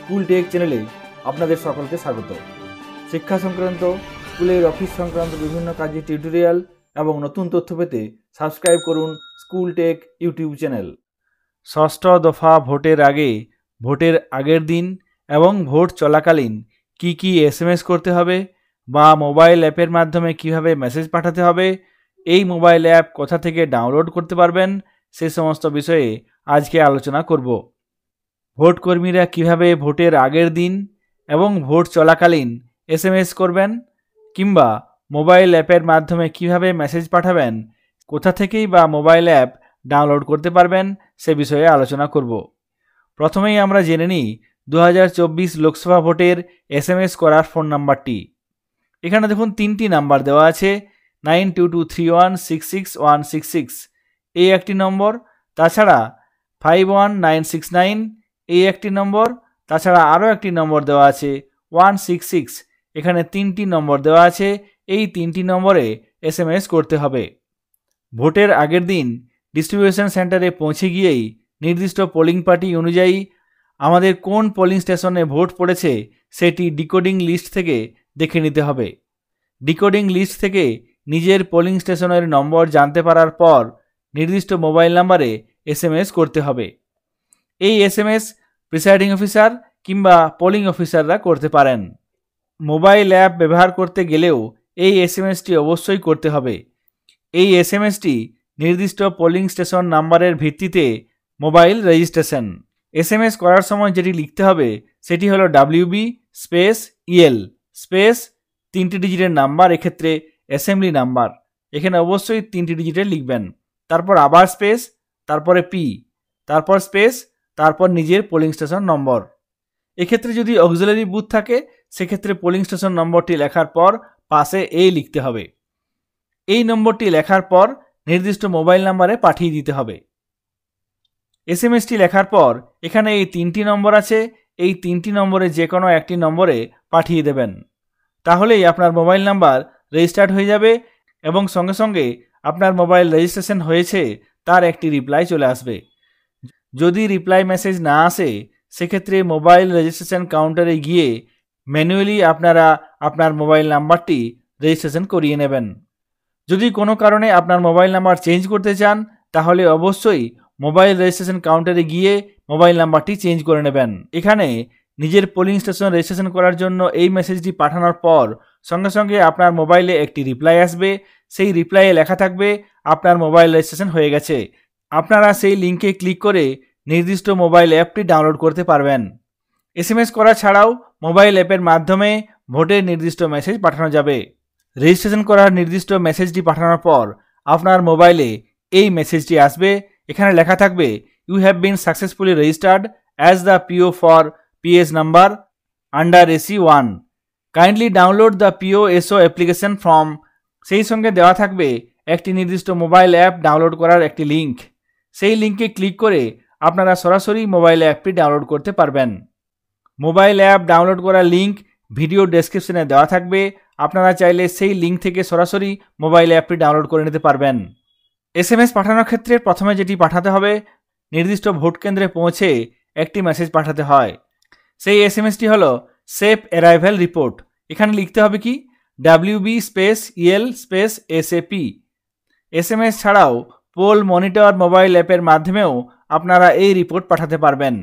School take চ্যানেলে আপনাদের সকলকে স্বাগত। শিক্ষা সংক্রান্ত, স্কুলের অফিস সংক্রান্ত বিভিন্ন কাজের টিউটোরিয়াল এবং নতুন তথ্য পেতে সাবস্ক্রাইব করুন স্কুল টেক ইউটিউব চ্যানেল। ষষ্ঠ দফা ভোটের আগে, ভোটের আগের দিন এবং ভোট চলাকালীন কি কি এসএমএস করতে হবে বা মোবাইল অ্যাপের মাধ্যমে কিভাবে মেসেজ পাঠাতে হবে, এই মোবাইল অ্যাপ কোথা থেকে ডাউনলোড করতে পারবেন, সে সমস্ত বিষয়ে আজকে আলোচনা করব। ভোট কর্মীরা কিভাবে ভোটের আগের দিন এবং ভোট চলাকালীন এসএমএস করবেন কিংবা মোবাইল অ্যাপের মাধ্যমে কিভাবে মেসেজ পাঠাবেন, কোথা থেকেই বা মোবাইল অ্যাপ ডাউনলোড করতে পারবেন, সে বিষয়ে আলোচনা করব। প্রথমেই আমরা জেনে নিই 2024 লোকসভা ভোটের এসএমএস করার ফোন নাম্বারটি। এখানে দেখুন 3টি নাম্বার দেওয়া আছে, 9223166166 এই একটি নম্বর, তাছাড়া 51969 এই একটি নম্বর, তাছাড়া আরও একটি নম্বর দেওয়া আছে 166। এখানে 3টি নম্বর দেওয়া আছে, এই 3টি নম্বরে এসএমএস করতে হবে। ভোটের আগের দিন ডিস্ট্রিবিউশন সেন্টারে পৌঁছে গিয়েই নির্দিষ্ট পোলিং পার্টি অনুযায়ী আমাদের কোন পোলিং স্টেশনে ভোট পড়েছে সেটি ডিকোডিং লিস্ট থেকে দেখে নিতে হবে। ডিকোডিং লিস্ট থেকে নিজের পোলিং স্টেশনের নম্বর জানতে পারার পর নির্দিষ্ট মোবাইল নাম্বারে এসএমএস করতে হবে। এই এসএমএস প্রিসাইডিং অফিসার কিংবা পোলিং অফিসাররা করতে পারেন। মোবাইল অ্যাপ ব্যবহার করতে গেলেও এই এসএমএসটি অবশ্যই করতে হবে। এই এসএমএসটি নির্দিষ্ট পোলিং স্টেশন নাম্বারের ভিত্তিতে মোবাইল রেজিস্ট্রেশন। এসএমএস করার সময় যেটি লিখতে হবে সেটি হলো WB স্পেস EL স্পেস 3টি ডিজিটের নাম্বার, এক্ষেত্রে অ্যাসেম্বলি নাম্বার, এখানে অবশ্যই 3টি ডিজিটের লিখবেন। তারপর আবার স্পেস, তারপরে P, তারপর স্পেস, তারপর নিজের পোলিং স্টেশন নম্বর। এক্ষেত্রে যদি অক্সিলারি বুথ থাকে সেক্ষেত্রে পোলিং স্টেশন নম্বরটি লেখার পর পাশে A লিখতে হবে। এই নম্বরটি লেখার পর নির্দিষ্ট মোবাইল নাম্বারে পাঠিয়ে দিতে হবে। এসএমএসটি লেখার পর এখানে এই 3টি নম্বর আছে, এই 3টি নম্বরে যে কোনো একটি নম্বরে পাঠিয়ে দেবেন। তাহলেই আপনার মোবাইল নাম্বার রেজিস্টার্ড হয়ে যাবে এবং সঙ্গে সঙ্গে আপনার মোবাইল রেজিস্ট্রেশন হয়েছে তার একটি রিপ্লাই চলে আসবে। যদি রিপ্লাই মেসেজ না আসে সেক্ষেত্রে মোবাইল রেজিস্ট্রেশন কাউন্টারে গিয়ে ম্যানুয়ালি আপনারা আপনার মোবাইল নাম্বারটি রেজিস্ট্রেশন করিয়ে নেবেন। যদি কোনো কারণে আপনার মোবাইল নাম্বার চেঞ্জ করতে চান তাহলে অবশ্যই মোবাইল রেজিস্ট্রেশন কাউন্টারে গিয়ে মোবাইল নাম্বারটি চেঞ্জ করে নেবেন। এখানে নিজের পোলিং স্টেশন রেজিস্ট্রেশন করার জন্য এই মেসেজটি পাঠানোর পর সঙ্গে সঙ্গে আপনার মোবাইলে একটি রিপ্লাই আসবে, সেই রিপ্লাইয়ে লেখা থাকবে আপনার মোবাইল রেজিস্ট্রেশন হয়ে গেছে। আপনারা সেই লিঙ্কে ক্লিক করে নির্দিষ্ট মোবাইল অ্যাপটি ডাউনলোড করতে পারবেন। এসএমএস করা ছাড়াও মোবাইল অ্যাপের মাধ্যমে ভোটের নির্দিষ্ট মেসেজ পাঠানো যাবে। রেজিস্ট্রেশন করার নির্দিষ্ট মেসেজটি পাঠানোর পর আপনার মোবাইলে এই মেসেজটি আসবে, এখানে লেখা থাকবে you have been successfully registered as the PO for PS number under AC1, kindly download the POSO application from. সেই সঙ্গে দেওয়া থাকবে একটি নির্দিষ্ট মোবাইল অ্যাপ ডাউনলোড করার একটি লিঙ্ক। সেই লিঙ্কে ক্লিক করে আপনারা সরাসরি মোবাইল অ্যাপটি ডাউনলোড করতে পারবেন। মোবাইল অ্যাপ ডাউনলোড করার লিঙ্ক ভিডিও ডেসক্রিপশনে দেওয়া থাকবে, আপনারা চাইলে সেই লিঙ্ক থেকে সরাসরি মোবাইল অ্যাপটি ডাউনলোড করে নিতে পারবেন। এসএমএস পাঠানোর ক্ষেত্রে প্রথমে যেটি পাঠাতে হবে, নির্দিষ্ট ভোট কেন্দ্রে পৌঁছে একটি মেসেজ পাঠাতে হয়। সেই এসএমএসটি হলো সেফ অ্যারাইভেল রিপোর্ট। এখানে লিখতে হবে কি WB space EL space SAP। SMS ছাড়াও পোল মনিটর মোবাইল অ্যাপের মাধ্যমেও আপনারা এই রিপোর্ট পাঠাতে পারবেন।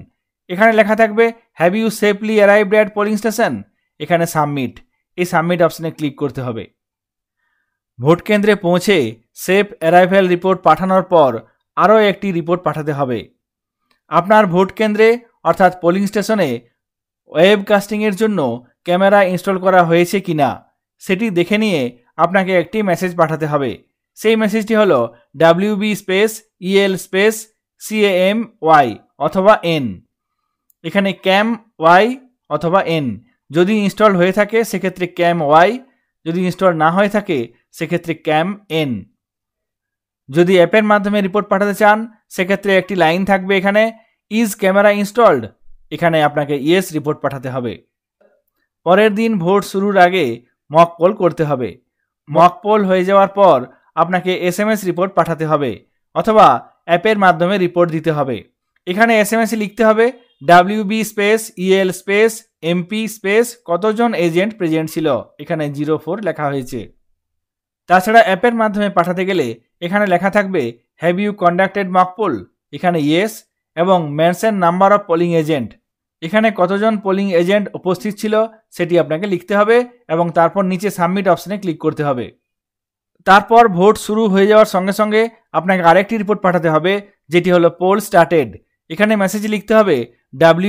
এখানে লেখা থাকবে have you safely arrived at polling station, এখানে সাবমিট, এই সাবমিট অপশনে ক্লিক করতে হবে। ভোট কেন্দ্রে পৌঁছে সেফ অ্যারাইভেল রিপোর্ট পাঠানোর পর আরও একটি রিপোর্ট পাঠাতে হবে। আপনার ভোট কেন্দ্রে অর্থাৎ পোলিং স্টেশনে ওয়েবকাস্টিংয়ের জন্য ক্যামেরা ইনস্টল করা হয়েছে কিনা সেটি দেখে নিয়ে আপনাকে একটি মেসেজ পাঠাতে হবে। সেই মেসেজটি হলো WB space EL space CAMY অথবা N, এখানে CAMY অথবা N। যদি ইনস্টল হয়ে থাকে সেক্ষেত্রে CAMY, যদি ইনস্টল না হয়ে থাকে সেক্ষেত্রে CAMN। যদি অ্যাপের মাধ্যমে রিপোর্ট পাঠাতে চান সেক্ষেত্রে একটি লাইন থাকবে এখানে ইজ ক্যামেরা ইনস্টলড, এখানে আপনাকে ইয়েস রিপোর্ট পাঠাতে হবে। পরের দিন ভোট শুরুর আগে মক পোল করতে হবে। মক পোল হয়ে যাওয়ার পর আপনাকে SMS রিপোর্ট পাঠাতে হবে অথবা অ্যাপের মাধ্যমে রিপোর্ট দিতে হবে। এখানে SMS লিখতে হবে WB space EL space MP space কতজন এজেন্ট প্রেজেন্ট ছিল, এখানে 04 লেখা হয়েছে। তাছাড়া অ্যাপের মাধ্যমে পাঠাতে গেলে এখানে লেখা থাকবে have you conducted mock poll, এখানে ইয়েস, এবং mention number of polling agent, এখানে কতজন পোলিং এজেন্ট উপস্থিত ছিল সেটি আপনাকে লিখতে হবে এবং তারপর নিচে সাবমিট অপশনে ক্লিক করতে হবে। তারপর ভোট শুরু হয়ে যাওয়ার সঙ্গে সঙ্গে আপনাকে আরেকটি রিপোর্ট পাঠাতে হবে, যেটি হলো পোল স্টার্টেড। এখানে মেসেজ লিখতে হবে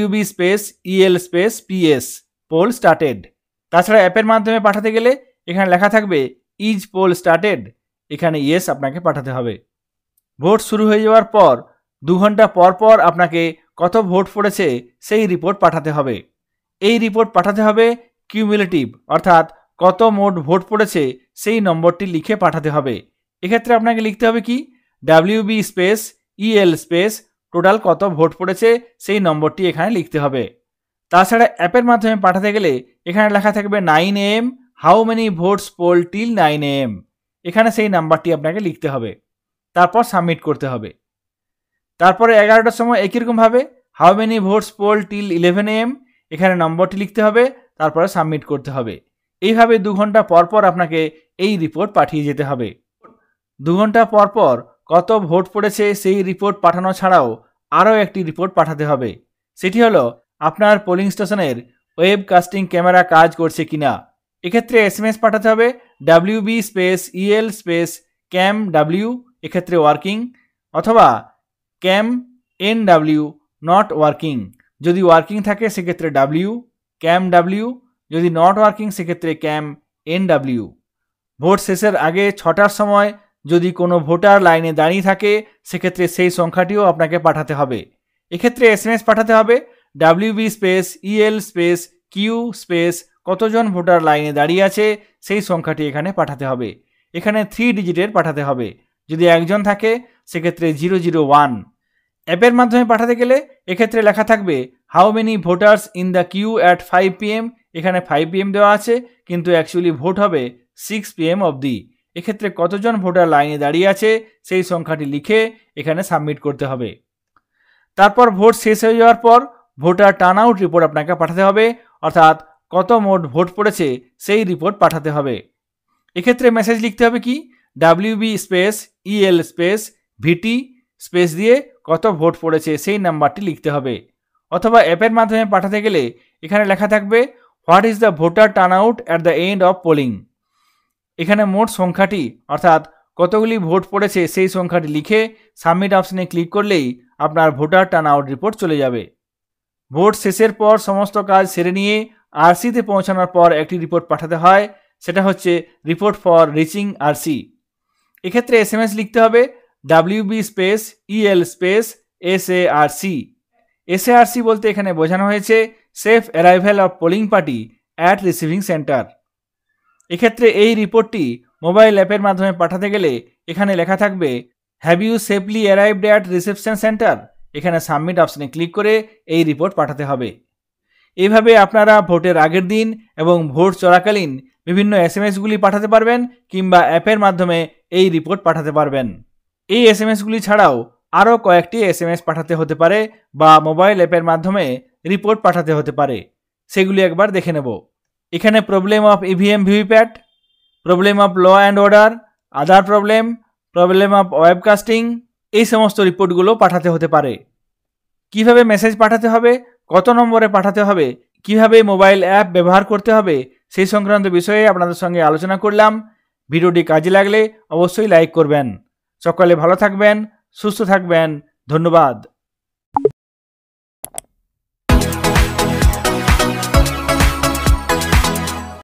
WB space EL space PS poll started. তাছাড়া অ্যাপের মাধ্যমে পাঠাতে গেলে এখানে লেখা থাকবে ইজ পোল স্টার্টেড, এখানে ইয়েস আপনাকে পাঠাতে হবে। ভোট শুরু হয়ে যাওয়ার পর 2 ঘন্টা পর পর আপনাকে কত ভোট পড়েছে সেই রিপোর্ট পাঠাতে হবে। এই রিপোর্ট পাঠাতে হবে কিউমুলেটিভ, অর্থাৎ কত মোট ভোট পড়েছে সেই নম্বরটি লিখে পাঠাতে হবে। এক্ষেত্রে আপনাকে লিখতে হবে কি WB space EL space total কত ভোট পড়েছে সেই নম্বরটি এখানে লিখতে হবে। তাছাড়া অ্যাপের মাধ্যমে পাঠাতে গেলে এখানে লেখা থাকবে 9 AM how many votes poll till 9 AM, এখানে সেই নাম্বারটি আপনাকে লিখতে হবে, তারপর সাবমিট করতে হবে। তারপরে 11টার সময় একই রকমভাবে how many votes poll till 11 AM, এখানে নম্বরটি লিখতে হবে, তারপরে সাবমিট করতে হবে। এইভাবে 2 ঘন্টা পর পর আপনাকে এই রিপোর্ট পাঠিয়ে যেতে হবে। 2 ঘন্টা পর পর কত ভোট পড়েছে সেই রিপোর্ট পাঠানো ছাড়াও আরও একটি রিপোর্ট পাঠাতে হবে, সেটি হলো আপনার পোলিং স্টেশনের ওয়েব কাস্টিং ক্যামেরা কাজ করছে কিনা। এক্ষেত্রে SMS পাঠাতে হবে WB স্পেস EL স্পেস ক্যাম W, এক্ষেত্রে ওয়ার্কিং, অথবা ক্যাম NW নট ওয়ার্কিং, যদি ওয়ার্কিং থাকে সেক্ষেত্রে W ক্যাম W, যদি নট ওয়ার্কিং সেক্ষেত্রে ক্যাম NW। ভোট শেষের আগে 6টার সময় যদি কোনো ভোটার লাইনে দাঁড়িয়ে থাকে সেক্ষেত্রে সেই সংখ্যাটিও আপনাকে পাঠাতে হবে। এক্ষেত্রে SMS পাঠাতে হবে WB space EL space Q space কতজন ভোটার লাইনে দাঁড়িয়ে আছে সেই সংখ্যাটি এখানে পাঠাতে হবে। এখানে 3 ডিজিটের পাঠাতে হবে, যদি একজন থাকে সেক্ষেত্রে 001। অ্যাপের মাধ্যমে পাঠাতে গেলে এক্ষেত্রে লেখা থাকবে how many voters in the queue at 5 PM, এখানে 5 PM দেওয়া আছে কিন্তু অ্যাকচুয়ালি ভোট হবে 6 PM অবধি। এক্ষেত্রে কতজন ভোটার লাইনে দাঁড়িয়ে আছে সেই সংখ্যাটি লিখে এখানে সাবমিট করতে হবে। তারপর ভোট শেষ হয়ে যাওয়ার পর ভোটার টার্ন আউট রিপোর্ট আপনাকে পাঠাতে হবে, অর্থাৎ কত মোট ভোট পড়েছে সেই রিপোর্ট পাঠাতে হবে। এক্ষেত্রে মেসেজ লিখতে হবে কি WB space EL space VT space দিয়ে কত ভোট পড়েছে সেই নাম্বারটি লিখতে হবে। অথবা অ্যাপের মাধ্যমে পাঠাতে গেলে এখানে লেখা থাকবে what is the voter turn out at the end of polling, এখানে মোট সংখ্যাটি অর্থাৎ কতগুলি ভোট পড়েছে সেই সংখ্যাটি লিখে সাবমিট অপশনে ক্লিক করলেই আপনার ভোটার টার্ন আউট রিপোর্ট চলে যাবে। ভোট শেষের পর সমস্ত কাজ সেরে নিয়ে RC-তে পৌঁছানোর পর একটি রিপোর্ট পাঠাতে হয়, সেটা হচ্ছে রিপোর্ট ফর রিচিং RC। এক্ষেত্রে SMS লিখতে হবে WB space EL space SARC বলতে এখানে বোঝানো হয়েছে safe arrival of polling party at receiving centre. এক্ষেত্রে এই রিপোর্টটি মোবাইল অ্যাপের মাধ্যমে পাঠাতে গেলে এখানে লেখা থাকবে have you safely arrived at reception centre, এখানে সাবমিট অপশনে ক্লিক করে এই রিপোর্ট পাঠাতে হবে। এইভাবে আপনারা ভোটের আগের দিন এবং ভোট চলাকালীন বিভিন্ন SMSগুলি পাঠাতে পারবেন কিংবা অ্যাপের মাধ্যমে এই রিপোর্ট পাঠাতে পারবেন। এই SMSগুলি ছাড়াও আরও কয়েকটি SMS পাঠাতে হতে পারে বা মোবাইল অ্যাপের মাধ্যমে রিপোর্ট পাঠাতে হতে পারে, সেগুলি একবার দেখে নেব। এখানে problem of EVM VVPAT, problem of law and order, other problem of webcasting, এই সমস্ত রিপোর্টগুলো পাঠাতে হতে পারে। কিভাবে মেসেজ পাঠাতে হবে, কত নম্বরে পাঠাতে হবে, কিভাবে মোবাইল অ্যাপ ব্যবহার করতে হবে সেই সংক্রান্ত বিষয়ে আপনাদের সঙ্গে আলোচনা করলাম। ভিডিওটি কাজে লাগলে অবশ্যই লাইক করবেন। সকলে ভালো থাকবেন, সুস্থ থাকবেন। ধন্যবাদ।